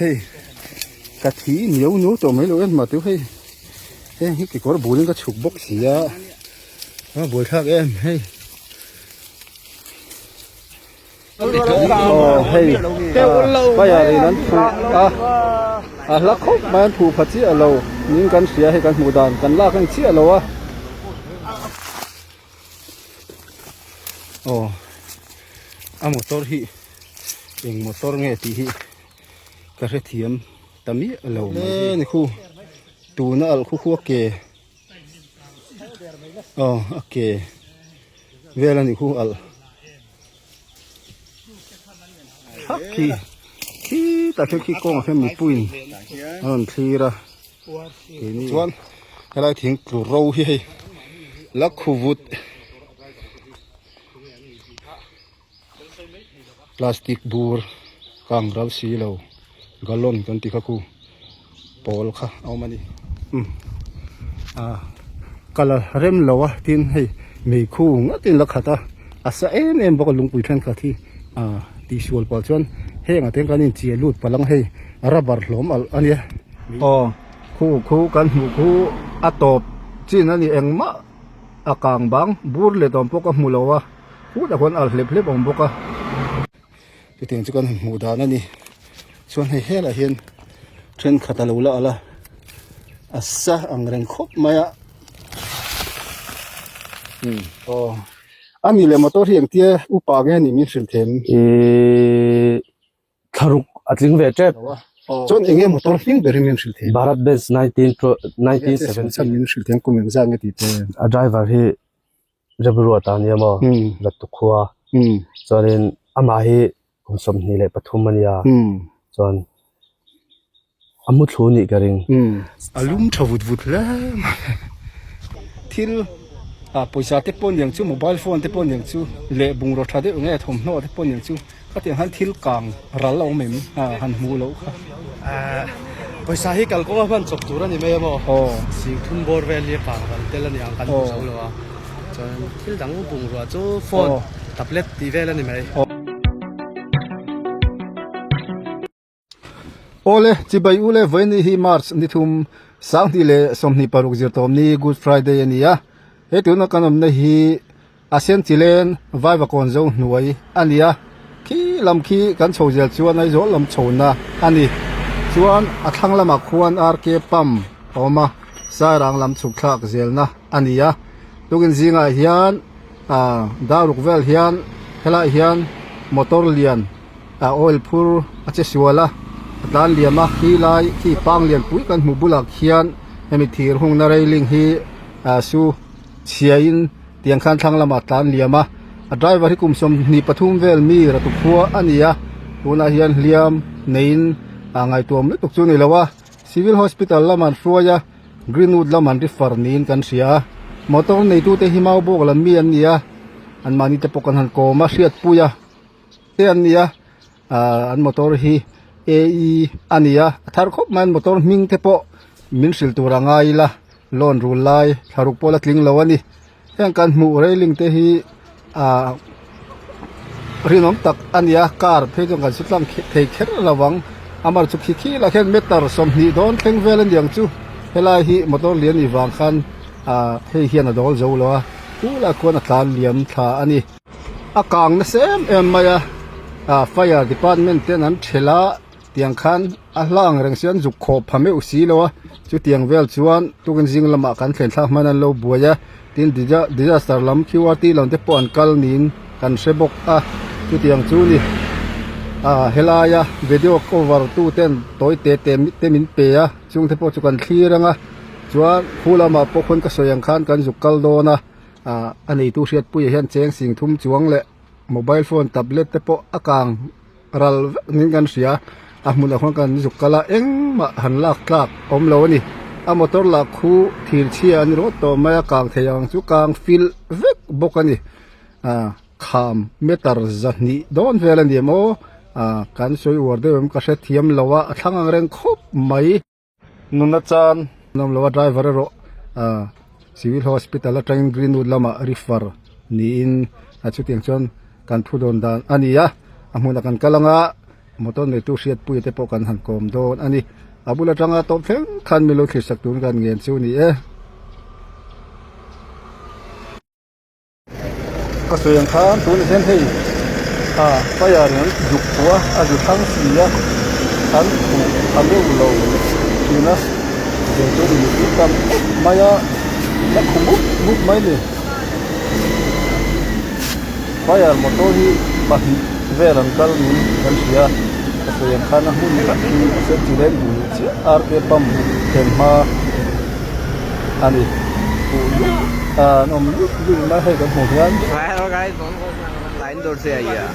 heyกะทิเหนียวหนูตัวไม่รู้เอ็นมาตัวเฮ้ยกี่คนบุญก็ฉุกบกเสียบุญทักเอ็นเฮ้ยเฮ้ยก็อย่างนั้นถูกลักคบมันถูกพัดเสียเรานิ่งกันเสียให้กันหมู่ดานกันลากกันเสียเราวะมอเตอร์ฮีเองมอเตอร์เงี้ยที่กระเทียมตามีเรานี่คู่ตูน่าคู่เกโอเคเวลานี่คู่ขี้แต่ขี้กงแค่มีปุ่นทีละนี่ส่วนอะไรถึงกลัวเราให้ลักคู่วุดพลาสติกบูร์กางรัลซีเรากาลอนกันที่เขาปอลค่ะเอามานี่กาลเริ่มเราที่ให้ไม่คู่งั้นที่ลักขัดอาศัยเอ็มบอกลุงปุยท่านค่ะที่ที่ชวนปอลชวนเฮ้ยงั้นที่การนี้เจียรูดพลังให้รับบาร์หลอมอันนี้คู่กันคู่ตบจีนั่นนี่เองมะกางบังบูร์เลยตอนพวกก็มูลว่าคู่แต่คนเล็บองพวกก็ที่ถึงจะกันหมู่ดานั่นนี่ส่วนให้เฮละเห็นเทรนขัดลูละละซะอังเรงคบมาอันนี้เลยมาตัวเรียงเตี้ยอุปากนี่มีสินเทมทารุกอัดลิงเวเจ็บส่วนเองมาตัวฟิงเบอร์มีสินเทมบารัดเบส1970มีสินเทมกูมีจังติดไดรเวอร์ที่จะบรัวตานี่มั้งรัตุขัวส่วนอามาฮีผมสมนี่เลยปฐุมมณีส่วนอามุทูนี่กันเองอารมณ์ชวุดแล้วที่ปุยชาติปนอย่างชูโมบายโฟนที่ปนอย่างชูเละบุงรถทัดเองไงทอมโน่ที่ปนอย่างชูก็ที่หันทิลกางรัลเราไม่มีหันมูเราค่ะปุยชาฮิกัลก็ว่ามันจบตัวนี่ไม่หมดสิ่งทุ่มบอร์เวลีปากกันเตลันยังกันผู้ชายเลยจนทิลดังบุงรัวจูโฟนแท็บเล็ตทีวีแล้วนี่ไหมโอเล่จีบายอูเล่วันนี้ฮีมาร์ชนี่ทุ่มสังที่เล่สมนิปารุกจิตตอมนี่กูดฟรายเดย์นี่เฮ้ยตัวนักการเมืองนี่อาเซียนที่เล่นไว้บักอนเจ้าหน่วยอันนี้ขี้ลำขี้กันโชว์เจ้าชวนในโจลำโชว์นะอันนี้ชวนทั้งลำควรอาร์เก็บปั๊มออกมาสายรังลำสุขลักเจลนะอันนี้ลูกจิงไอเฮียนดาวรุกเวลเฮียนเฮล่าเฮียนมอเตอร์เลียนออยล์พูร์อาเจชัวละด้านเลียมาขี้ไล่ขี้ปังเลียนปุ้ยกันหมู่บุลักเฮียนให้มีทีร์หงนาเรลิงฮีสู้เชียนเตียงคันทางละมาด้านเลียมาไดรเวอร์ที่กุมสมนิปฐุมเวลมีระตุขัวอันนี้ตัวนาเฮียนเลียมเนินไงตัวมันตุกจุนี่แล้วว่าซิวิลฮอสพิทอลละมันฟัวยากรีนวูดละมันริฟฟาร์นินกันเสียมอเตอร์ในตู้เตหิมาโบกละมีอันนี้อันมานี่จะปกันหันโกมาเสียดปุยเตียนนี้อันมอเตอร์ฮีอันนี้ทารุกมันมอเตอร์มิงเทปมินสิลตัวร่างไงล่ะลอนรูไลทารุกพอละคลิงแล้ววันนี้ยังการมูเรลิงเตฮีรีน้องตักอันนี้การเพื่อจงการสุดลำเทเคร์ระวังอามาจุกขี้ละแค่เมตรสมนีโดนเพ่งเวลันอย่างจูเฮลาฮีมอเตอร์เลียนอีวางคันเฮียนดอลโจลวะกูละคนอัตลาเลียมท่าอันนี้กางนั่นเซมมายไฟร์ดีพาร์ตเมนต์นั้นเชล่าเตียงคันล่างเรื่องเสียนจุกขบพามีอุศีแล้ววะจุดเตียงเวลชวนตุกันจิงละมากันเห็นทักมันเราบัวยตินดิซาสตาร์ลำคิวตีลำเตปอนกัลนินกันเชบกจุดเตียงจูนี่เฮลายาวิดีโอคอเวอร์ตู้เต้นตัวเตมินเปียจุงเทปจุกันคลีรังชวนผู้ละมาปกคนก็สวยงคันกันจุกกัลโดนะอันนี้ตู้เสียดปุยเห็นเสียงสิ่งทุ่มจวงเละโมบายโฟนแท็บเล็ตเตปกางรัลนินกันเสียมุลของกันจุกกะละเอ็งมาหันลักอมโลนี่มอเตอร์ลักคู่ทีเชียนรถตัวมากางเทียงจุกางฟิลเวกบกันนี่ขามเมตรจันนี่โดนเวลันเดียโมการช่วยวอร์เดอร์มันก็เสียเทียมละว่าทั้งเรื่องคบไม่นุนจันนำละว่าไดรเวอร์โรซิวิลฮอสพิทอลทรีนกรีนวูดละมาริฟาร์นี่อินจุดยังชนการพูดโดนดานอันนี้มุลกันกะลัง มอต้นในตู้เสียดปุยแต่ปกันหันกอมโดนอันนี้อาบุลจังอาตบเพ่งคันมีโลคิสักตุนกันเงินซูนี่ก็ส่วนข้างตุนเส้นให้ก็อย่างนั้นยุกตัวอยู่ทั้งสี่ทั้งทั้งเรื่องเราอยู่นะเดี๋ยวจะอยู่ที่กันมายาและขมุกไม่เลยก็อย่างมอต้นที่บางเวรังกัลนี่กันเสียก็ส่วนข้างนั้นหุ่นกับที่เส้นจีเรนอยู่ที่อาร์เอปัมเห็นมาอันนี้น้องยุ่งมาให้กับหัวยันไปแล้วไงสองคนหลายตัวเสียอ่ะ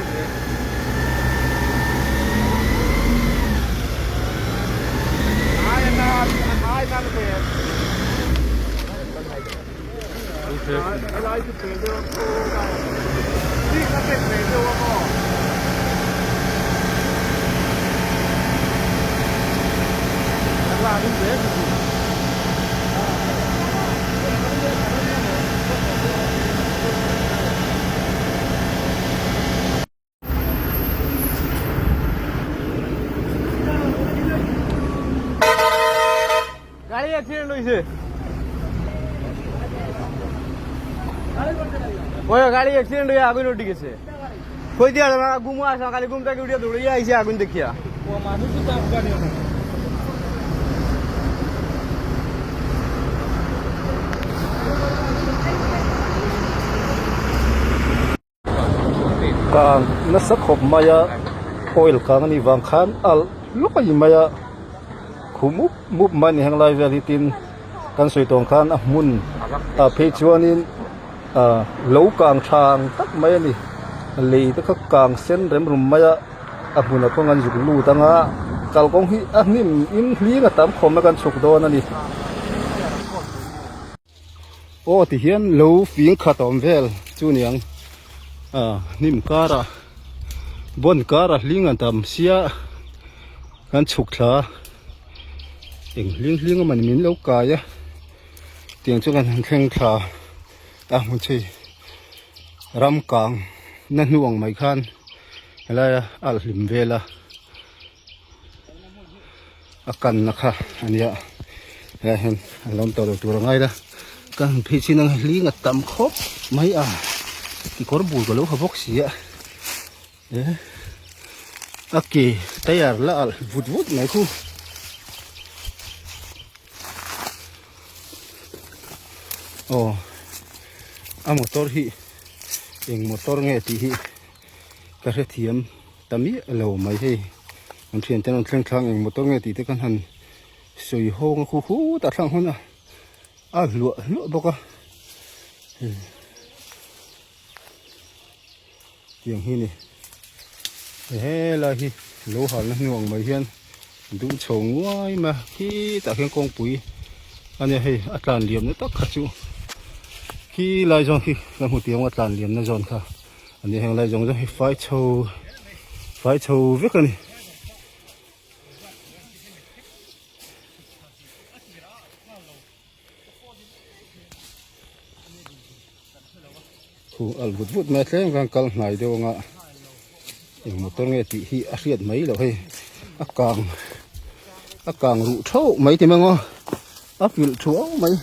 গাড়ি অ্যাক্সিডেন্ট হইছে ওই গাড়ি অ্যাক্সিডেন্ট হয়ে আগুন উঠে গেছে কই দিয়া ঘুমো আসা খালি ঘুম থেকে উঠিয়া দৌড়িয়ে আইছে আগুন দেখিয়া ও মানুষ তো Afghani kang nasakhop maya oil kang ni wang khan al lukai maya khumup mup man hang lai veritin kan soi tong khan a mun phe chuanin lo kang thang tak mai ni le ta kha kang sen rem rum maya a mun a kongan juk lu tanga kal kong hi a nim in hli ga tam khom na kan chuk don ani o ti hian lo fing khatom vel chu niang nim kara bon kara lingan tam sia kan chuk thla eng ling man min lo ka ya tiang chu kan thleng thla mun chei ram kang na nuang mai khan hala al hlim vela akan na kha ania la hen alom to tur ngai da kan phi chinang linga tam khop mai ki kor bul ko lo habok sia aki tayar la al vut nai khu a motor hi eng motor nge ti hi ka re thiam tami lo mai he an thian ten on thleng thlang eng motor nge ti te kan han soi hong khu ta thlang hona a lu boka tiang hi ni he la hi lo hal na nuang mai hian du chong wai ma hi ta khen kong pui ania he atlan liam na tak kha chu khi lai jong khi kan hu tiang atlan liam na zon kha ani heng lai jong hi fai chou vek ani khu al vut ma thleng kan kal hnai de nga eng motor nge ti hi a riat mai lo he akang ru tho mai ti mango a pil thuo mai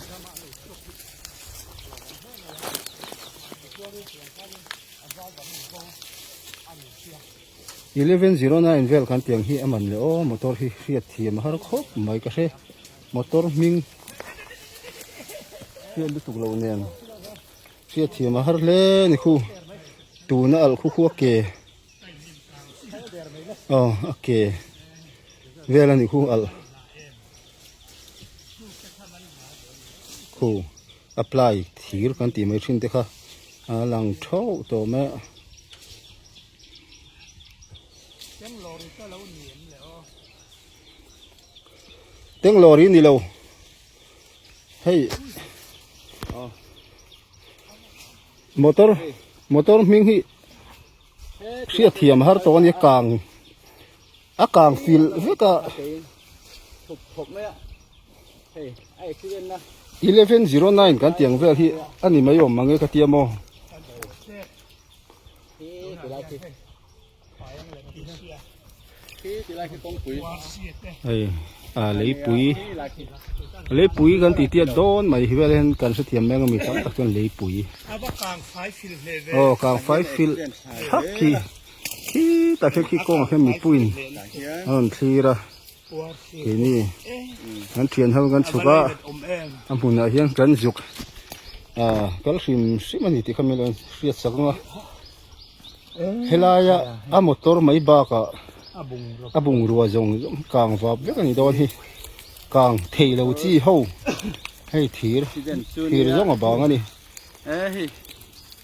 (1109) vel kan tiang hi aman le motor hi riat thiam har khop mai ka se motor ming hian du tuk lo nen riat thiam har le ni khu tu na al khu ke okay vel ani khu al khu apply thir kan ti mai thin te kha lang tho to ma tiếng lori ni lo hey motor ming hi sia thiam har to ni kang fil veka 1109 kan tiang vel hi ani mayom mangai ka tiamo ไอ้เลยปุ๋ยกันตีเตียโดนมาที่เวลากันสุดที่แม่ก็มีตั้งแต่จนเลยปุ๋ยกลางไฟฟิลฮักขี้แต่แค่ขี้โกงแค่มีปุ๋ยอันที่ละทีนี้งั้นเทียนเท่ากันสุกะอันปุ่นอะไรยังกันจุกก็สิมันนี่ที่เขาไม่เล่นเสียสักว่าเฮลายะมอเตอร์ไม่บ้ากะบุงรัวจงกลางวับเยอะกันนี่โดนที่กลางเทเราจี้เฮาให้ทีจงมาบางอันนี้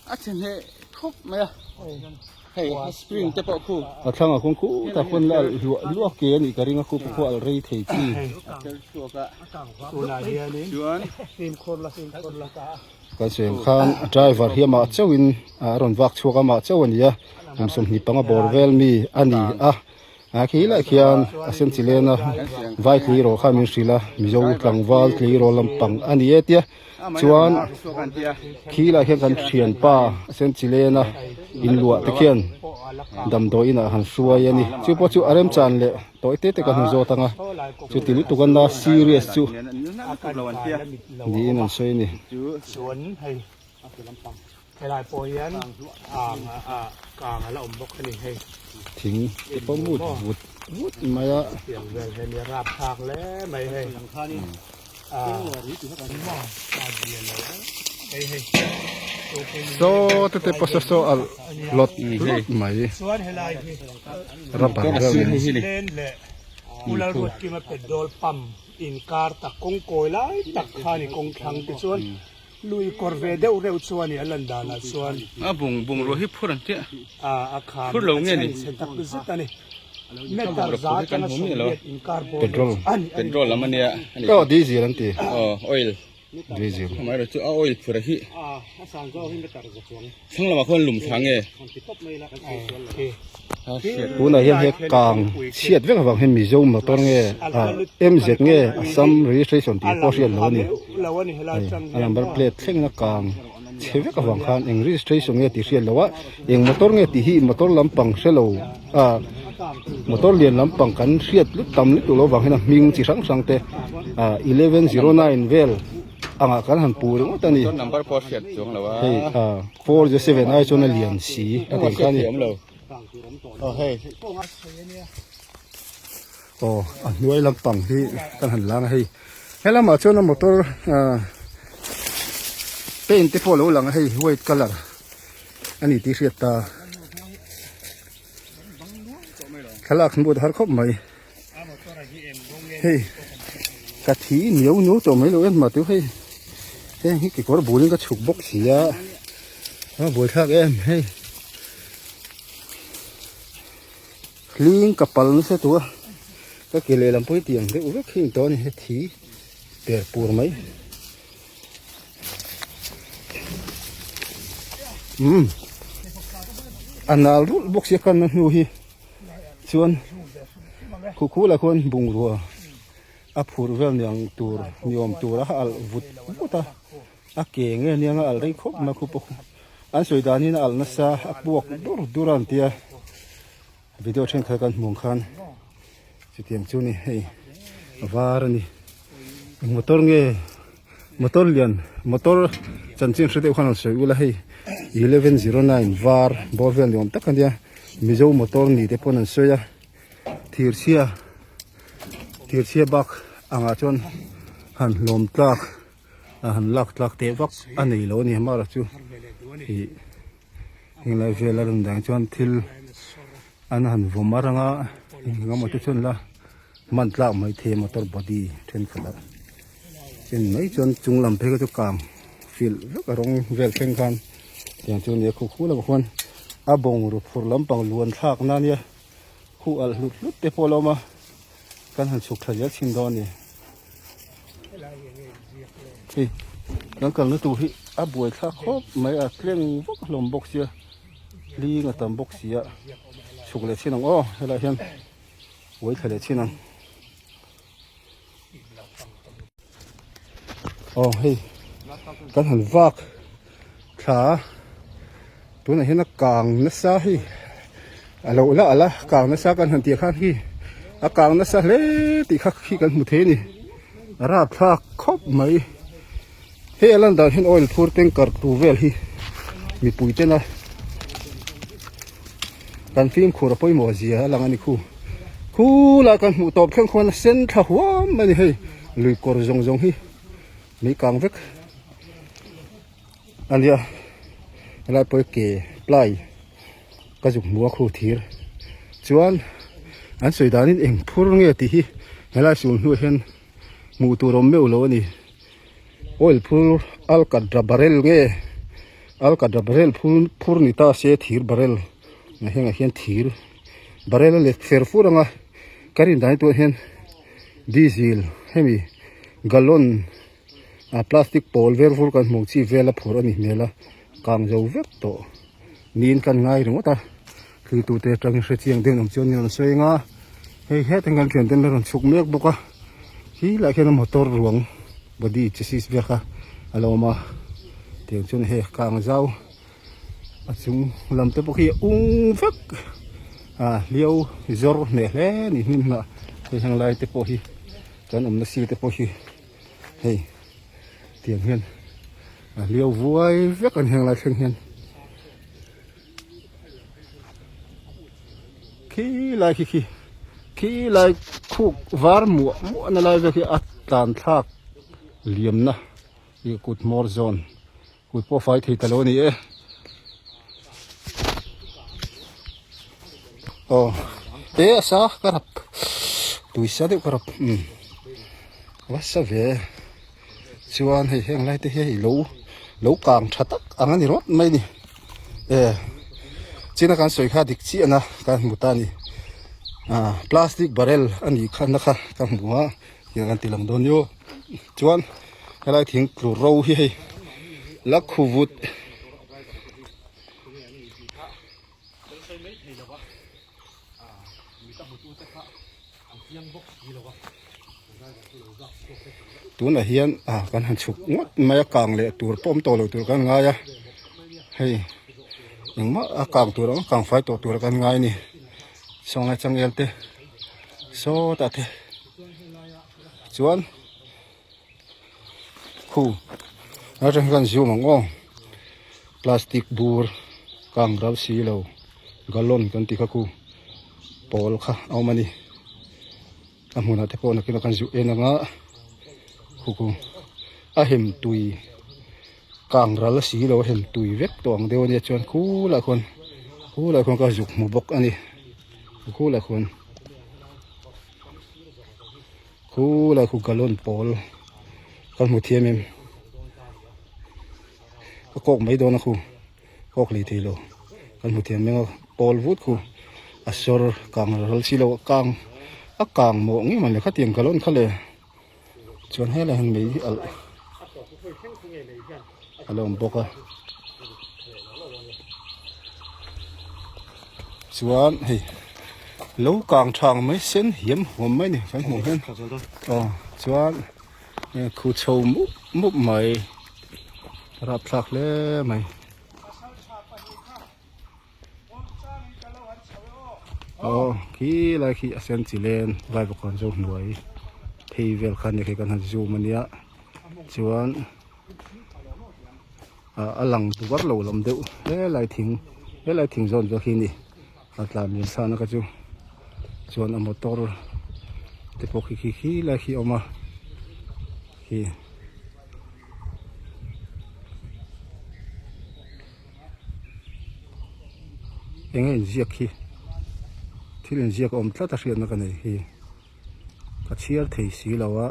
อาจารย์เฮ้ครบไหมอะเฮ้สปริงจะปอกคู่ทั้งคนคู่แต่คนละลวกเกณฑ์อีกเรื่องคู่อะไรเทจี้ก็เสียงข้างไดรเวอร์เฮียมาเจ้าวินรอนวักชัวก็มาเจ้าวันนี้ผมสมนิปังบอร์เวลมีอันนี้ขี้ละขี้อันเซนซิเลนะไวคลีโรข้ามิสิละมิโจตังวาลคลีโรลำปังอันนี้เตี้ยชวนขี้ละขี้กันเชียนป้าเซนซิเลนะอินลัวตะเคียนดำโดยนะหันชัวยันนี่จู่พอจู่อารมณ์จันเลยตัวเตะกันหัวโจตังจู่ติลุตุกันน่าซีเรียสจู่ดีนั่นสวยนี่สวนให้ให้ลายโปยันกลางแล้วอมบกนี่ให้ทิ้งที่ป้อมวุดมาละเสียงเวลมีราบทางแล้วไม่ให้หลังคานี่โซเตะปัสโซอัลลดไม่สวนให้ลายรับผ่านเรื่องนี้เล่นแหละอุลารุดกิมาเป็นโดลปั๊มอินการตักกงโกยไล่ตักขานี่กงทังที่ส่วนลุยกอร์เวเดอเร็วส่วนนี่อันลันดานะส่วนบุงโรฮิพูดอันเจ้าอาคารพูดลงเนี่ยนี่เซ็นตักบิสตันนี่เมตาซาตันสุเวียตอินการโบเป็นโรลแล้วมันเนี่ยก็ดีสิลันตีออยล์ดีสิทำไมเราจะเอาออยล์พูดที่สังก็ให้เมตาซาส่วนทั้งเรามาคนหลุมทางไงผู้นายยังเฮกกลางเชียดเรื่องของเฮมิโจมาตอนเงี้ยMZเงี้ยซัมรีสตรีชั่นที่พอเชียนแล้วนี่อันนั้นเป็นเพลทเส้นนักกลางเชื่อว่าของการเองรีสตรีชั่นเงี้ยที่เชียนแล้วว่าเองมาตอนเงี้ยที่มาตอนลำปังเซลล์มาตอนเรียนลำปังกันเชียดลุดต่ำลุดตัวเราบางให้นะมิงจีสังเต1109 เวลอ่างกันหันปูเรื่องว่าตอนนี้ต้นนัมเบอร์พอเชียดจงแล้วว่า407ไอจนเรียนสีอะไรกันนี่เฮ้ยด้วยลำปังที่กันหันหลังให้เรามาชนมอเตอร์เป็นที่พอเราหลังให้ white color อันนี้ที่เสียตาขลักขึ้นบนหาครบไหมเฮ้ยกะทิเหนียวตัวไม่รู้เอ็นมาตัวให้กี่คนบุญก็ฉุกบกเสียบุญทักเอ็มให้ลิงกับปัลนี่ใช่ตัวก็เกลียลำพูดเตียงเด็กก็ขิงตัวนี่ทีเดือดปูไหมอันนั้นบกเสียกันนั่นดูฮีชวนคู่ละคนบุงรัวพูดเรื่องอย่างตัวนิยมตัวละอัลวุฒิตาเก่งเนี่ยอัลได้ครบมาคุปอันสุดท้ายนี่อัลนัสซาบวกดูรันเตียวิดีโอเช่นเคยกันมองคันสิเทียมจูนี่ให้วาร์นี่มอเตอร์เงี้ยมอเตอร์เลียนมอเตอร์จันทร์สุดท้ายขนาดสวยulaให้1109วาร์บอลเวลยอมตักกันเดียมิโจมอเตอร์นี่เดปนันสวยทีร์เชียบักอ่างจนหันลมตักหันลักเตะวักอันนี้โลนี่มาละจูหิงไลเวลาดังจนทิลอันนั้นผมมารังงามาทุกชนละมันลากไม่เทมอเตอร์บอดี้เทนขนาดเช่นไม่จนจุงลำเพก็ทุกกลางฟิลแล้วก็ร้องเวลเพ่งกันอย่างจนเนี่ยคู่ละคนบงรูปฟูลำปังล้วนทากนั่นเนี่ยคู่อัลลุดเตปโลมากันหันสุขทะเลชินดอนเนี่ยที่หลังกันนึกตัวที่บวยทากครบไม่เครื่องพวกลมบกเสียลีงตามบกเสียสุกเลยชินังอะไรเห็นไว้ทะเลชินังเฮ้ยกันหันวักขาตัวไหนเห็นนักกลางนักซาฮีอะไรกลางนักซากันหันเตียข้างที่ อากางนะซะเลติคักขี้กันมุเทนี่ราพลาคบไหมเฮลันดาเห็นออยล์พูดเต็งกัดตูเวลฮีมีปุ๋ยเต้นนะการฟิล์มขูระปอยหมอเสียหลังอันนี้คูละกันหมูตอบเครื่องคนเส้นทะหัวมันนี่เฮ้ยลุยกอร์จงฮีมีกางเวกอันเดียอะไรไปเก๋ปลายก็จุกมัวครูทีร์ชวนอันสวยดานินเองพูดเงี้ยที่อะไรสูงด้วยเห็นมูตัวรมเมลโลนี่โอ้ยพูดอัลกัดดับบาเรลเงี้ยอัลกัดดับบาเรลพูดนิตาเสียทีร์บาเรลนะเห็นทีร์บาเรลเล็กเฟร์ฟูรังอ่ะการินได้ตัวเห็นดีเซลเฮมีกาลอนพลาสติกโพลเวอร์ฟูกันมุชีเวลพูดอันนี้เมล่ะกางจะเวกโตนีนกันง่ายหรือว่าตาคือตัวเตะจังเสียงเดินออกจนยังสวยงาเฮ้ยทั้งกันเขียนเต็มไปหมดชุกเมฆบุกะที่หลายแค่น้ำมอเตอร์หลวงบดีจะซีสเบียค่ะอารมณ์มาเตียงจนเฮกางเจ้าจุงลำเตปกี้อุ้งเวกเลี้ยวจอร์เนเล่นี่นี่นะเฮ้ยทางไล่เตปกี้จนนักซีเตปกี้เฮ้ยเตียงเห็นเลี้ยววัวเวกกันทางไล่เชิงเห็นขี้ไล่ขี้ไล่คุกวาร์มัวนั่นไล่เวกอัตตันทักเลียมนะอีกุดมอร์ซอนกุดพอไฟที่ตะโลนี่โอ้ซะกระดับตุยซะเด็กกระดับว่าซะเวชวนให้เฮงไล่ที่เฮลูกลางชัดตักอันนี้รถไม่นี่จีนการสวยค่าดิกจีนะการมุตานี่พลาสติกบาร์เรลอันนี้ขันนะคะการหัวอย่างกันตีหลังโดนโยชวนให้ไล่ทิ้งกลัวเราให้ลักขวุดตัวน่ะเฮียนกันหันฉุกงดไม่กลางเลยตัวป้อมโตเลยตัวกันง่ายให้อย่างมากลางตัวแล้วกลางไฟตัวกันง่ายนี่สองไอ้จังเอลเตโซตัดเตชวนคู่แล้วจะกันซิวมังอ้อพลาสติกบูร์กลางรับสีเรากาลอนกันติกคู่ปอลค่ะเอามานี่อามุนาเทปนักกินกันซิวเอ็นงะคู่เห็มตุยกลางรับสีเราเห็มตุยเวกตัวเดียวเนี่ยชวนคู่หลายคนก็จุกหมูบกอันนี้คู่หลายคนกาลอนปอลกันหมูเทียมเองก็กอกไม่โดนนะคู่กอกลีทีโลกันหมูเทียมเองปอลวูดคู่สอร์กลางรับสีเรากลางหมองนี่มันเลยขัดเตียงกาลอนเขาเลยชวนให้อะไรหันไปอารมณ์บกชวนเฮ้ยลูกกลางทางไม่เส้นเหี่ยมหัวไม่เนี่ยฉันหัวเห็นชวนคู่โชว์มุกใหม่รับสักเลยไหมขี้อะไรขี้เส้นจีเลนไว้ประกอบจงหน่วยที่เวลคันเนี่ยกันหันจูมันเนี่ยชวนหลังตัวเราลำเดียวไหลทิ้งโซนเวลนี่อัตรามีสารก็จูชวนมอเตอร์แต่พวกขี้ไหลขี้ออกมาขี้ยังไงเจียกขี้ที่เรียนเจียกอมตลาดเรียนนักกันเลยขี้ก็เชียร์ที่สีเราว่า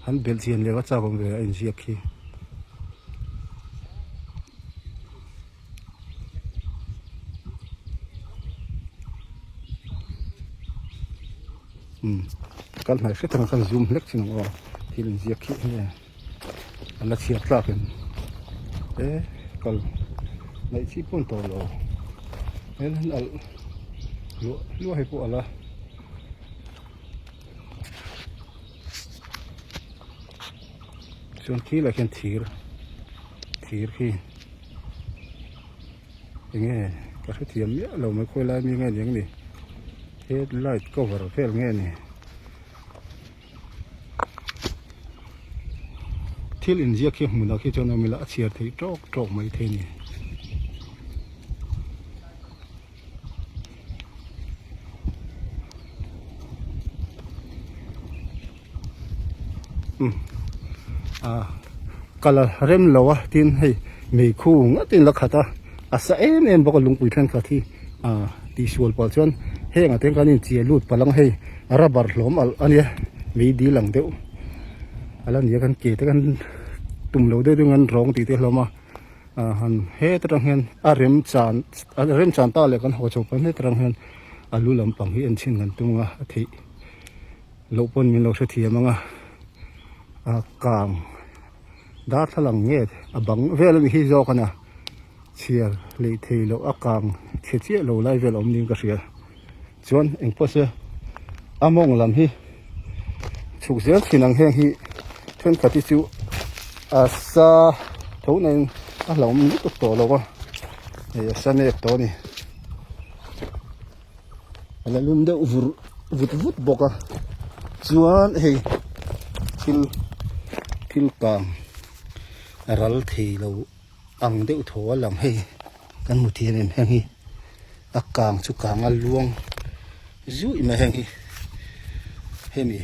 หันเบลเซียนเลยว่าเจ้าของเรือเอ็นเจียกขี้กันหายเสียทางกันซูมเล็กสิน้องที่เรียนเจียกขี้เนี่ยอันละเชียร์ตลาดกันก็ในที่ปุ่นโตเราเนี่ยนั่นรู้ให้พวกอะไรส่วนขี้อะไรกันทีร์ขี้ยังไงก็คือเทียมเนี่ยเราไม่ค่อยไล่มีไงอย่างนี้ headlight cover fel nge ni thil injia khi hmuna khi chona mila chiar thei tok mai the ni kala rem lawa tin hei mei khu nga tin la khata asa em baka lungpui than kha thi ti sual pal chuan heng ateng kanin chia lut palang hei rubber hlom al ania mei di lang deuh alan ya kan ke te kan tum lo de ngan rong ti te hloma han he trang hen rem chan ta le kan ho chop ne trang hen alu lampang hi an chin ngan tunga athi lo pon min lo se thi amanga kang dar thalang nge abang vel mi hi zo kana chiar le thei lo akang che lo lai vel om ning ka ria chuan eng pose among lam hi chuk zel thinang heng hi then khati chu asa thonen a lom ni to lo wa e sane to ni ala lum de vut boka chuan hei thil kang ral thei lo ang deuh tho lang hei kan mu thian em heng hi akang chu kang a luang zui ma heng hi hemi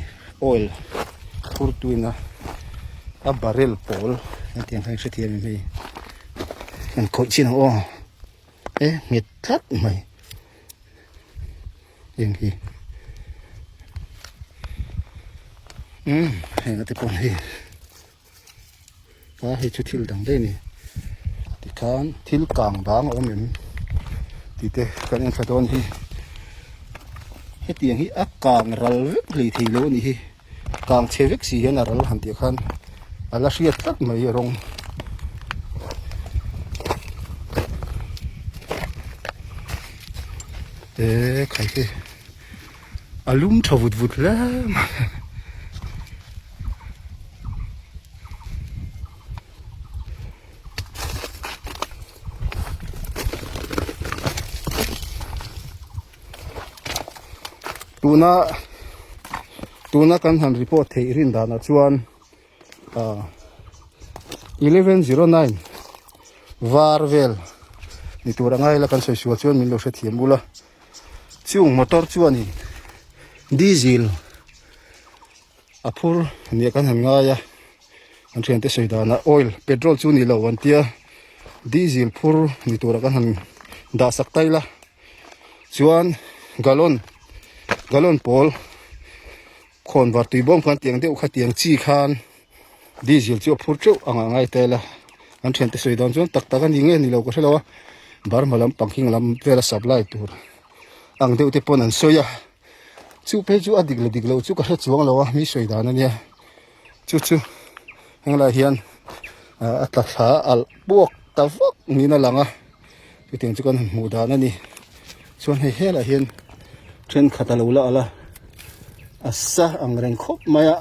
oil furtuina a barrel pol atiang hang se thian em hei kan khoi chin o mit that mai eng hi heng ate pon hi hi chu thil dang de ni ti khan thil kang bang omem ti te kan en thadon hi hetiang hi akang ral li thi lo ni hi kang chevek si hen ral han ti khan ala riat tak mai rong khai ke alum thavut vut la tuna kan han report thei rin dana chuan 1109 varvel ni tura ngai la kan soi sual chuan min lo se thiam bula chung motor chuan ni diesel aphur ni kan han nga ya an thian te soi dana oil petrol chu ni lo wan tia diesel phur ni tura kan han da sak taila chuan galon pol khon war tui bom kan tiang deuh kha tiang chi khan diesel chu phur chu anga ngai tela an thian te soi don chuan tak tak ani nge ni lo ko thelawa bar malam pangking lam vela supply tur ang deuh te pon an soya chu pe chu adik lo chu ka chuang lo mi soi dan ania chu hengla hian atla al buak ta vak ni na langa tiang chu kan mu dan ani chuan hela hian tren khatalo la ala asa ang reng khop maya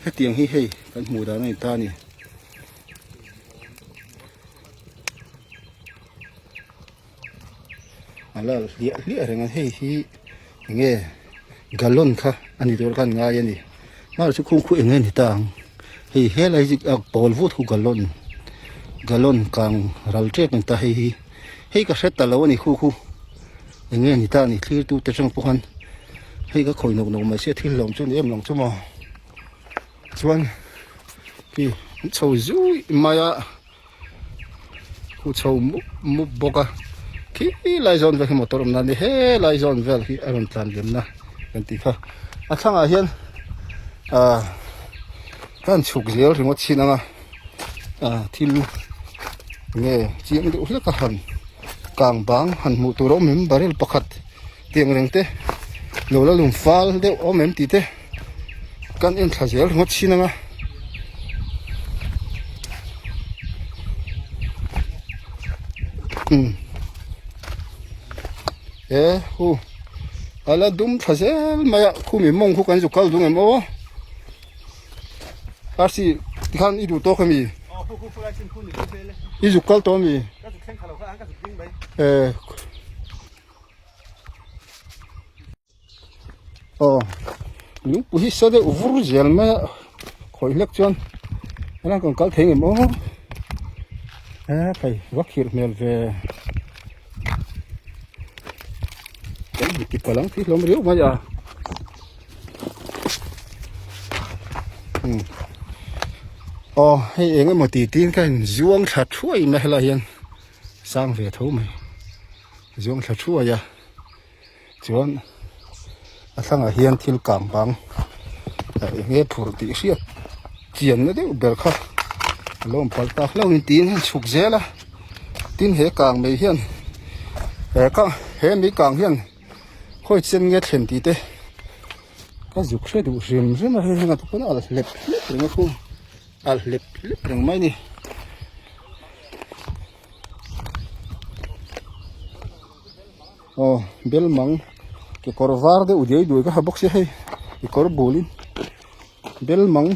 hetiang hi hei kan mu da nei ta ni ala li reng hei hi nge galon kha ani dor kan nga yani mar chu khung khu nge ni tang hei helai ji pol vut khu galon kang ral trek ni ta hei ka set ta lo ni khu nge ni ta ni thlir tu te chang puhan hei ka khoi nok mai se thil lom chu ni em long chu ma chuan ki chho zui maya khu chho mu boka ki lai zon ve motor na ni he lai zon vel ki aron plan dem na kan ti kha a thanga hian kan chuk zel ringot chinanga thil nge chiang du hleka han kang bang han mu tur omem barrel pakhat tiang rengte lola lum fal de omem ti te kan en thazel ngot chinanga hu ala dum thazel maya khumi mong khu kan ju kal dung em o arsi khan idu to khami khu la chin khu ni Izukal to mi. ก็จะแข่งขันเราก็อันก็จะวิ่งไป Oh. Lu puhi sade uvur jelma khoilek chon. Ana kon kal theng mo. Kai wakir mel ve. Kan ki palang ti lom riu ma ya. Oh, hay eng mo ti tin kan zuang tha thui na hela hian. Sang ve tho mai. Zuang tha thui ya. Chuan asanga hian thil kang bang nge phur ti hriat chian na deuh ber kha lom palta hlo in tin han chuk zela tin he kang mai hian ka he mi kang hian khoi chen nge thlen ti te ka zuk hre du rim rim he nga tu na al lep lep ring khu al lep lep ring mai ni bel mang cái cor var de udei đuôi cái box hay cái cor bolin bel mang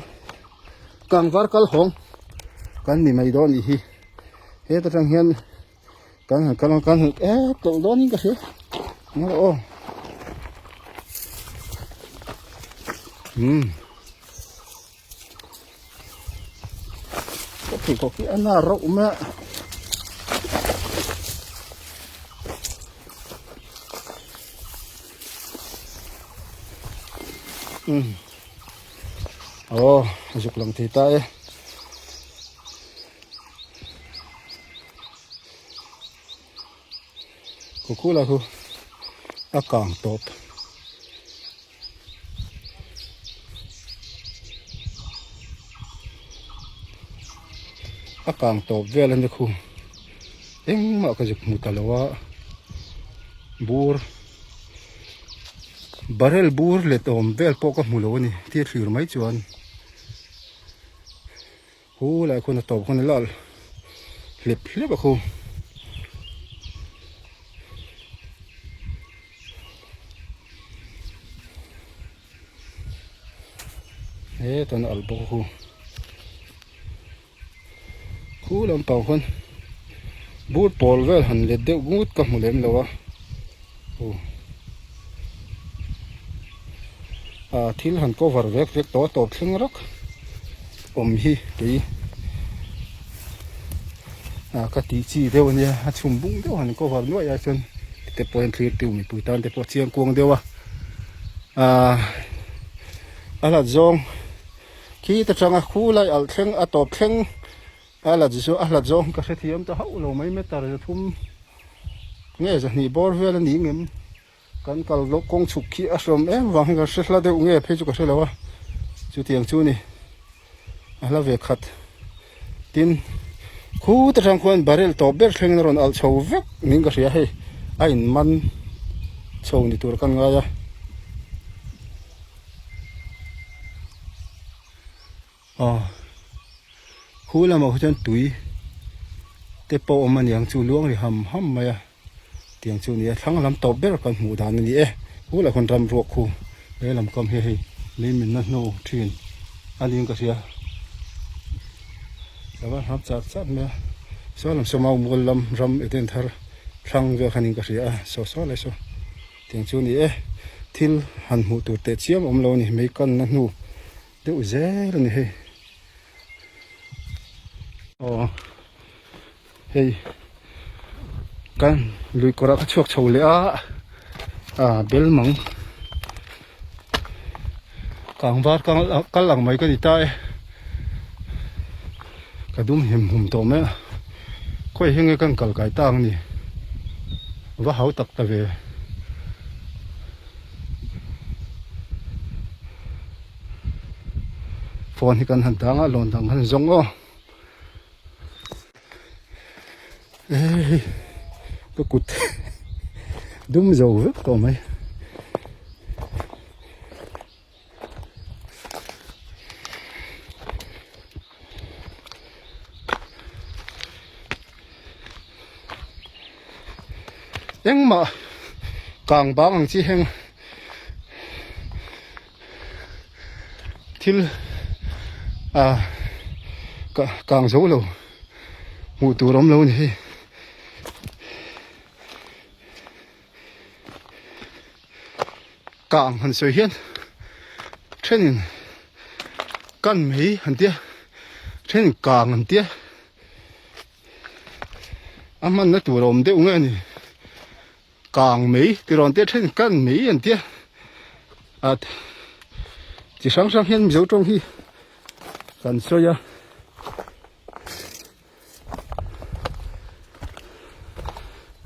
kang var kal hong kan ni mai don hi he ta tang hian kan to don ni ka se ngalo o có cái ana ro ma dục lòng thì ta cô là cô càng top càng top về lên được cô em mà cái dục một tờ là bur barrel bur le tom vel pok mulo ni ti thir mai chuan hu la khona top khona lal lep lep khu ton al bo khu lam pau khon bur pol vel han le de gut ka mulem lawa thil han cover vek to top thing rak hi ti ka ti chi deu nia chum bung deu han cover no ya chon te point clear tu mi puitan te po chiang kuang dewa ala zong ki ta changa khu lai al theng a top theng ala jisu ala zong ka sethiam ta hau lo mai metar thum nge za ni bor vel ni ngem kan kal lo kong chuk khi asom em wang ga sela de nge phe chu ka sela wa chu tiang chu ni ala ve khat tin khu ta sang khon barrel to ber thleng ron al chho vek ning ka ria he ain man chho ni tur kan nga ya khu la ma chen tui te po man yang chu luang ri ham ma ya tiang chu ni thang lam to ber kan mu dan ni hu la kon ram ro khu le lam kam he le min na no thin aning ka sia sawa hap chat me so lam so mau mul lam ram eten thar thang ve khaning ka sia so le so tiang chu ni thil han mu tu te chiam om lo ni me kan na nu de u ze ni he hey kan lui kora ka chok chole bel mang kang var kal lang mai ka ni ta ka dum hum to me khoi henge kan kal kai tang ni wa hau tak ta ve phone hi kan han tanga lon tang han zong cái cụt đúng dầu rất to mấy em mà càng băng chỉ heng thil càng dấu lâu หมู่ตัวรมแล้วนี่กางหันสวยเฮียนเช่นกันไม่หันเตี้ยเช่นกางหันเตี้ยมันน่ะตัวรมเตี้ยอุ้งนี่กางไม่ตัวรมเตี้ยเช่นกันไม่หันเตี้ยจี上เฮียนมี有中去กันสวย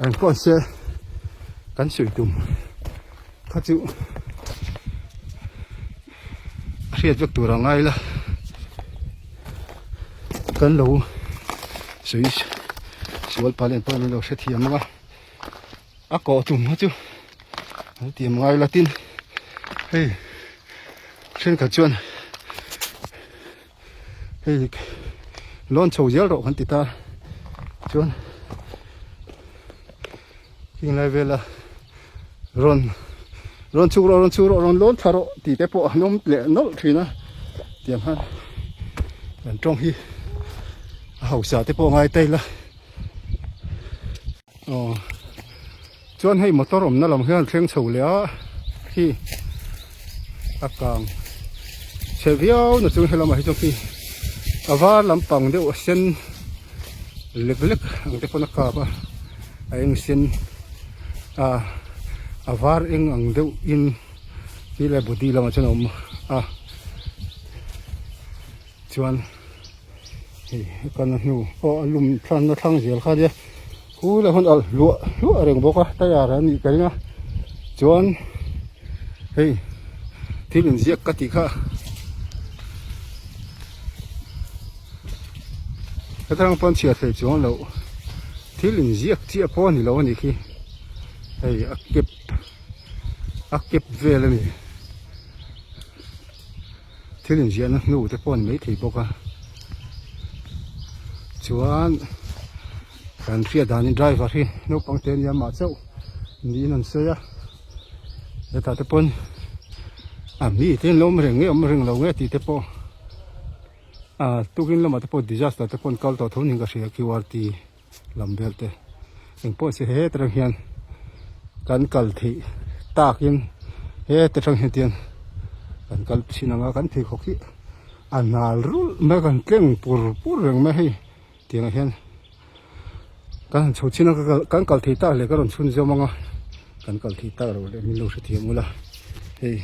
อันก่อนเสียกันสวยตุ่มข้าจูเรียกจากตัวเราไงล่ะกันเราสวยสวยพาเล่นพาเล่นเราเสียทีมว่าก่อตุ่มข้าจูเตรียมไงล่ะตินเฮ้ยเช่นกับจวนเฮ้ยล้อนโชว์เยอะหรอกคันติดตาจวนกินอะไรเวลาร้อนชูร้อนล้นทารกตีแต่พอน้ำเละนกทีนะเตรียมหันกันตรงที่เอาสาแต่พอไงเตยละจวนให้มอเตอร์นั่นลำเฮือนเครื่องสูแล้วที่อากาศเชฟเวียวน่ะจงให้เรามาให้ตรงที่อาว่าลำปังเดียวเส้นเล็กๆอันเดียวคนนักกาบไอ้เส้นอาว่าเองอันเดียวอินที่เลยบุตรีเรามาชนมจวนกันหิวพอลุมพลันทั้งเสียข้าเดียกูเลยคนเอาลัวเรื่องบอกว่าแต่ยาอะไรนี่กันนะจวนเฮ้ยที่เป็นเสียกติกาถ้าทางปนเชียร์ใส่จวนเราที่เป็นเสียกที่พอนี่เรานี่คือเฮ้ยเก็บเวลนี่ที่เป็นเสียนะนู่แต่พอนี่ไม่ถีบบอกว่าจวนการเสียดานี่ไดรเวอร์ที่นู่ปังเตียนยามาเจ้านี่นั่นเสียแต่ถ้าแต่พอนมีเตียนลมเรื่องเราเงี้ยที่แต่พอตุกินลมแต่พอดิจัสแต่พอนกัลตัวทุนหิงก็เสียคิวอาร์ตีลำเบลเตหิงพอเสียเหตุเรื่องเฮียนกันกัลที่ตากินเหตุเรื่องเฮียนเตียนกันกัลชินังกันที่เขาคิดนารูไม่กันเก่งปูเรื่องไม่ให้เตียงเฮียนกันชดชินังกันกัลที่ตาเลยก็รอนชุนเจ้ามังกันกัลที่ตาเราเลยมีลูกเสียมุละเฮ้ย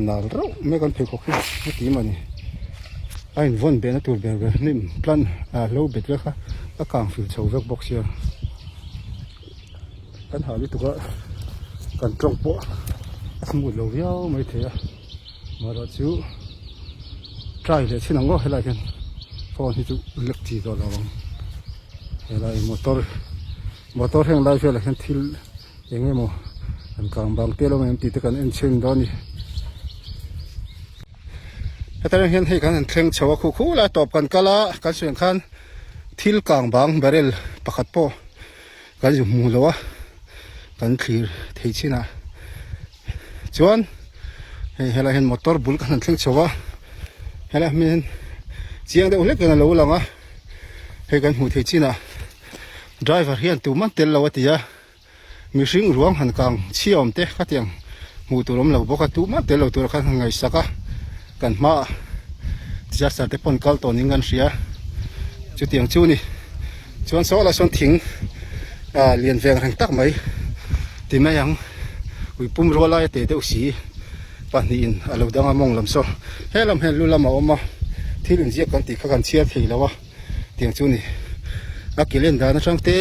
นารูไม่กันที่เขาคิดไม่ตีมันนี่ไอ้วันเบนตัวเบนนี่พลันโลเบ็ดเลยค่ะแล้วกางฟิลโชว์เวกบ็อกเซียกันหาลิตุกะกันตรงปะสมุดเราเยอะไม่เทียมาเราจูใจเลยชินังก็ให้ไรกันฟอนที่จูเล็กจีตัวเราให้ไรมอเตอร์แห่งไรเพื่ออะไรกันที่ยังไงมั้งกันกางบางเตี้ยเราไม่ติดกันเอ็นเชนดอนี่แต่เราเห็นให้กันเครื่องชาวคู่แล้วตบกันก็ละกันส่วนกันทิลกลางบางบาร์เรลประคัดโปกันอยู่มูลวะกันคลีร์เทียชินะจวนให้เราเห็นมอเตอร์บุลกันเครื่องชาวให้เราเห็นเสียงเด็กเล็กกันเราละมั้งให้กันหูเทียชินะไดรเวอร์เฮียนตัวมันเตลเราว่าที่จะมีสิ่งรวมหันกลางเชี่ยวมเตะขัดยังหูตัวลมเราบอกว่าตัวมันเตลเราตัวขัดไงสักกันมาจะสัตย์ปนกัลตัวนี้กันเสียจุดเตียงจูนี่ชวนโซ่ละชวนทิ้งเรียนแฝงแห่งตักไหมที่ไม่ยังวิปุ่มรัวไล่เตะเตะสีปานนี้เราดังมองลำโซ่ให้ลำเห็นรู้ลำเอามาที่เรียนเสียกันติดกันเชียร์ทีแล้ววะเตียงจูนี่กิเลนดานะช่างเตะ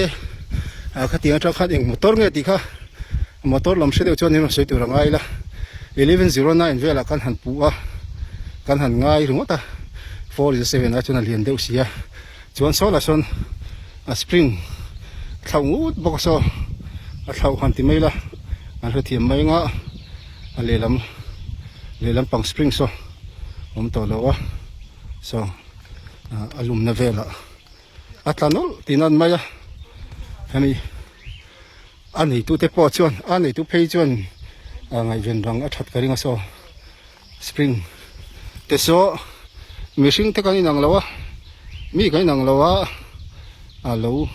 ขัดเตียงช่างขัดเองมอเตอร์เงี้ยติค่ะมอเตอร์ลำเสียเดียวจวนนี่เราสวยตัวละไงล่ะ1109เวลากันหันปัวกันหันง่ายหรือว่าตา407นะจนเรียนเดียวเสียจวนโซละชนสปริงเท่างูบอกโซเท่าหันที่ไม่ละอันเทียมไม่งะเลี้ยลำปังสปริงโซผมตัวละวะโซอารมณ์นเวละอัตลานอลที่นั่นไม่ละอันนี้อันนี้ตัวเตปอจวนอันนี้ตัวเพย์จวนไงเวียนรังอัดกันก็โซสปริงแต่โซมีสิ่งที่กันนังละวะมีกันนังละวะ lo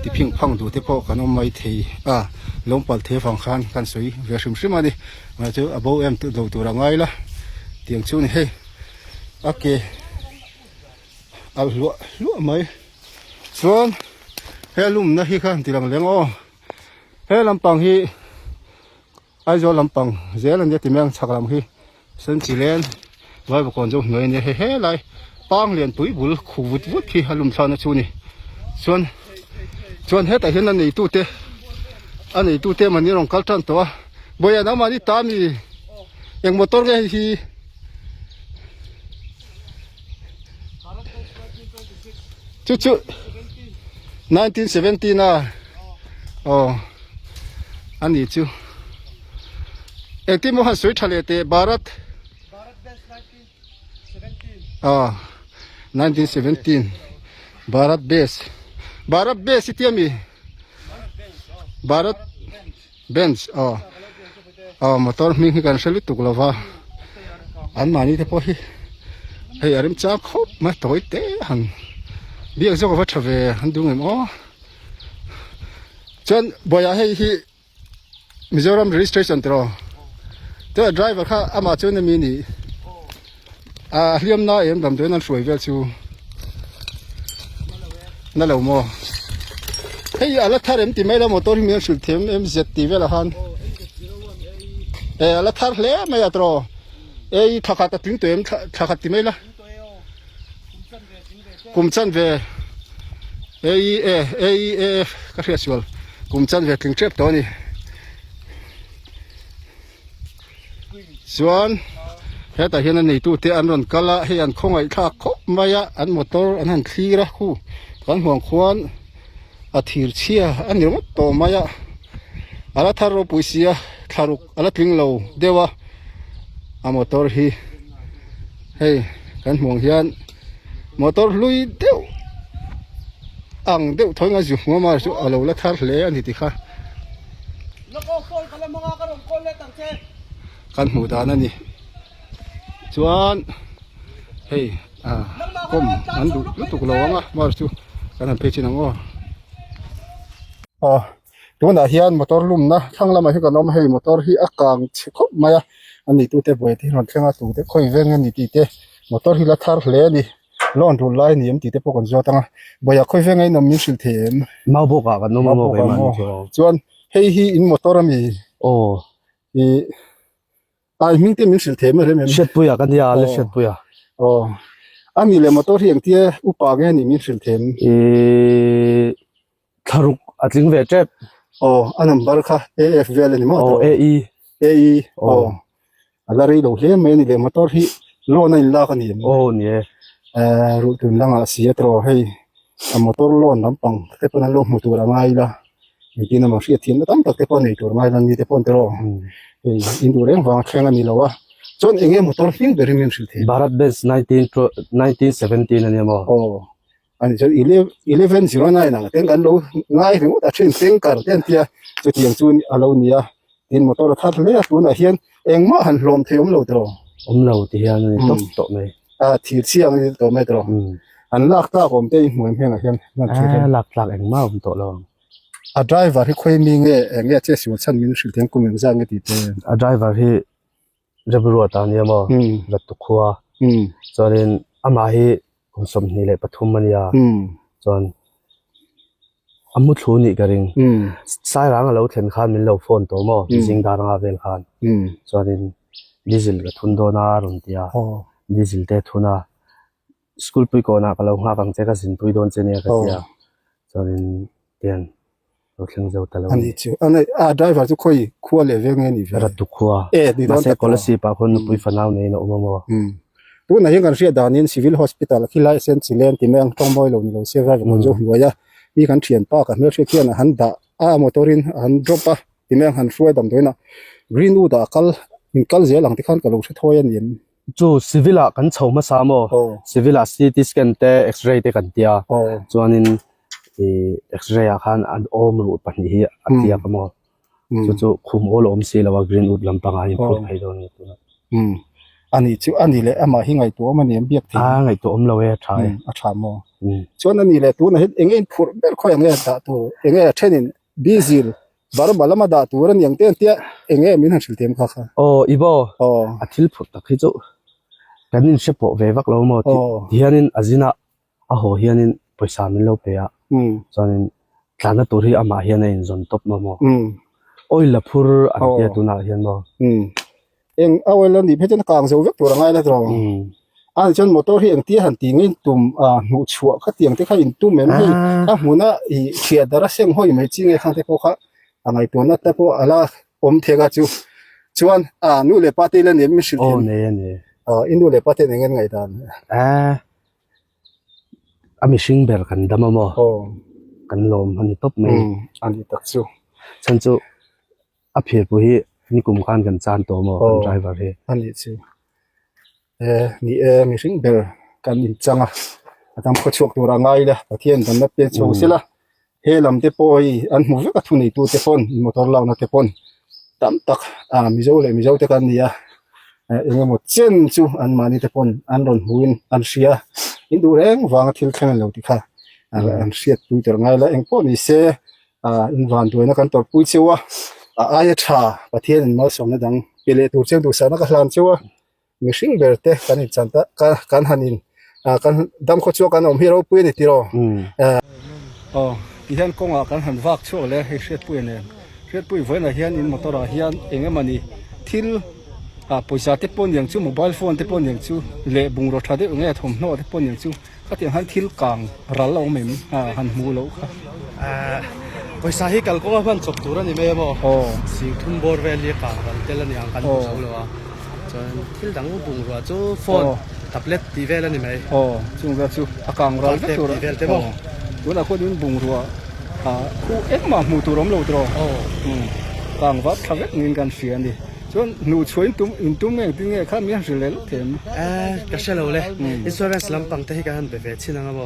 ti phing phang du te pho kan om mai thei lom pal the phang khan kan sui ve shim shim ani ma chu abo em tu do tu ra ngai la tiang chu ni he okay al lu mai chuan he lum na hi khan tirang leng o he lampang hi ai zo lampang zelan de timang chaklam hi san chilen vai ba kon jo noi ne he lai pang lian pui bul khu vut vut khi halum thana chu ni chuan he ta hen an nei tu te ani tu te mani rong kal tan to boya na mani ta mi eng motor ge hi chu 1970 na ani chu ekti mo han sui thale te Bharat Benz 1917 Bharat Benz itiami Bharat Benz motor ming kan seli tuklava an mani te po hi hei arim cha khop ma toi te han biak zo ka thave han dungem chan boya hei hi Mizoram registration tro the driver kha ama chune mi ni hliam na em dam doin an hroi vel chu na lo mo hei ala tharem ti mai la motor mi sul them em z ti vel han ala thar hle mai atro ei thakha ta ting to em thakha ti mai la kumchan ve ei ka riasual kumchan ve ting trep to ni chuan he ta hian an nei tu te an ron kala he an khongai tha khop maya an motor an han thira khu kan huang khuan a thir chia an ni to maya ala tharo puisia tharuk ala tling lo dewa a motor hi hei kan huang hian motor lui deu ang deu thoi nga ju ngoma chu alo la thar hle ani ti kha loko kol kala mga karon kol le tang che kan hmu dan ani chuan hei kom an du tu lo anga mar chu kan an pechin ang tuna hian motor lum na thanglama hi kanom hei motor hi akang chkhop maya ani tu te boi ti ron thenga tu te khoi veng ani ti te motor hi la thar hle ani lon ru lai ni em ti te pokon zo tanga boya khoi veng ai nom min sil them mau bo ka no mo be man chuan hei hi in motor ami i ai ming te min sil them re mem shet puya kan ya le shet puya ani le motor hi engtie upa ge ni min sil them tharuk atling ve trep anam bar kha af vel ni mo AE alari lo hle me ni le motor hi lo na in la ka ni ni ru tun langa siatro hei a motor lo nam pang te pona lo mu tu ra mai la ni tin ma ria thin tam tak te pon nei tur mai lan ni te pon tro in du reng wang thenga ni lo wa chon enge motor hing beri min sil the Bharat Benz 1917 ani mo ani jo 1109 na ten kan lo ngai ru ta thin teng kar ten tia chu tiang chu alo nia tin motor that le tu na hian engma han hlom theum lo tro lo ti hian ni top to me thir chiang ni to me tro an lak ta kom te hmuem henga hian lak engma to lo a driver hi khoi mi nge che siwa chan min sil theng kum za nge ti te a driver hi jabru ta ni mo la tu khuwa chorin ama hi kumsom ni le pathum mania chon amu thuni garing sai rang lo thlen khan min lo phone to mo jing dar nga vel khan chorin diesel ga thun do na ron tia diesel te thuna school pui ko na ka lo nga kang che ka sin pui don che ne ka tia chorin tian lo thleng zo ta lo ani chu ani a driver chu khoi khuwa le ve nge ni ve ra tu khuwa ni don se policy pa khon pui fanau nei no mo tu na hingan ria danin civil hospital ki license silen ti meng tongboy lo ni lo seva mo jo huaya mi kan thian pa ka mel thia kian han da motorin han dropa ti meng han fuai dam doina greenwood akal in kal je lang ti khan ka lo thoi an yin chu civil a kan chhoma sa mo civil a CT scan te x-ray te kan tia chuanin x-ray a khan an om ru pani hi atia ka mo chu khum ol om si lawa greenwood lampanga in phot phai do ni tu อันนี้ชื่ออันนี้แหละอามาหิไงตัวมันเนี่ยเบียกถึง ไงตัวอมเราทาย อาชามอส่วนอันนี้แหละตัวนั้นเองพูดแบบค่อยอย่างเงี้ยตาตัวเองเช่นบีซิลบารบาลมาดาตัวนั้นอย่างเตี้ยเตี้ยเองมีหันสิลเต็มค่ะอีบ่อาทิลพุตะคือจุกันนินเชปเววักเราหมดเฮียนินอาจินะโหเฮียนินไปสามินเราเปียส่วนการนั้นตัวที่อามาเฮียนินจนตบมาหมดโอ้ยละพูดอันเดียตัวน่าเฮียนบ่เองเอาไว้แล้วนี่เพื่อนกลางเสาเวกตัวง่ายแล้วตรงอันจนมอเตอร์ที่เองเตี้ยหันตีงินตุ่มหนูชัวเขาเตียงที่เขาอินตุ่มเหมือนที่หัวหน้าเขียดดาราเสียงห้อยไม่จริงไอ้ข้างที่พวกเขาอะไรตัวนั้นแต่พวกอะไรอมเทกาจูชวนนู่นเลยปาร์ตี้เล่นเนี่ยไม่ใช่เนี่ยอินดูเลยปาร์ตี้เนี่ยไงตอนมิชิงเบลกันดำมากันลมอันนี้ตบไม่อันนี้ตักจูฉันจูเพียบุยนี่กลุ่มการกันจานตัวมากันไดรเวอร์เฮอันนี้จูนี่มิชิงเบลกันอินจังทำข้อชกตัวง่ายเลยประเทศนั้นเป็นโชว์สิละเฮลัมเตปอยอันมูฟก็ทุนในตัวเตปอนมอเตอร์เรานะเตปอนตั้มตักมิโจเตกันเนี่ยเองหมดเช่นจูอันมานี่เตปอนอันรอนหุนอันเชียอินดูแรงวางทิลขันเราติค่ะอันเชียตัวง่ายแล้วเองพอนี่เสอินวันตัวนักการตัวปุ้ยเชียวอายชาประเทศนั้นมาส่งนั่นดังเปลี่ยนตัวเชียงตัวสานักลานเชียวมิชิงเบลเตกันอินจันตะกันฮันินกันดำข้อชัวกันอมฮิโร่ปุ้ยนี่ติโร่ที่เห็นกงกันหันวักชัวเลยให้เสียปุ้ยเนี่ยเสียปุ้ยไว้ในเฮียนอินมอเตอร์เฮียนเองมันนี่ทิลปุ้ยชาติปนอย่างชูโมบายโฟนติปนอย่างชูเละบุงรถชาติเองทมโน่ติปนอย่างชูก็ที่หันทิลกลางรัลเราเหม็นหันมูเราค่ะปุ้ยสาเหตุการก็ว่าพันจบตัวนี่ไม่บ่สิ่งทุนบอร์เวลีกลางกันเตลันอย่างกันผู้ชมเลยว่าจนทิลดังบุงรัวจูโฟนแท็บเล็ตดีเวลนี่ไหมจุงแบบชูกลางรัลตัวดีเวลเต็มเวลาคนอื่นบุงรัวคู่มาหมู่ตัวล้มเราตรอกลางวัดทำเวทเงินกันเสียนี่ส่วนหนูช่วยตุ้มเองที่เนี่ยข้ามีอะไรเลยเต็มก็ใช่เราเลยอินสตาแกรมสลัมปังเตะกันไปเวทชินังบ่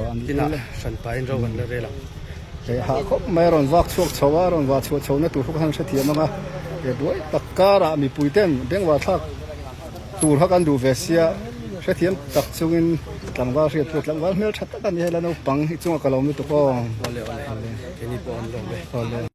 อันนี้น่ะฉันไปอินโรกันเลยล่ะหากเขาไม่รอนวักช่วงชาวรอนวักช่วงชาวเนี่ยตัวพวกเขาเสียมั้งด้วยตะการมีปุ๋ยเต้นเด้งว่าทักตัวเขากันดูเวเซียเสียตักช่วงหลังว่าเสียตัวหลังว่าเมื่อชัดกันนี่แล้วเราปังช่วงกะเราไม่ตัวป้องเลยแค่นี้ป้องลงเลย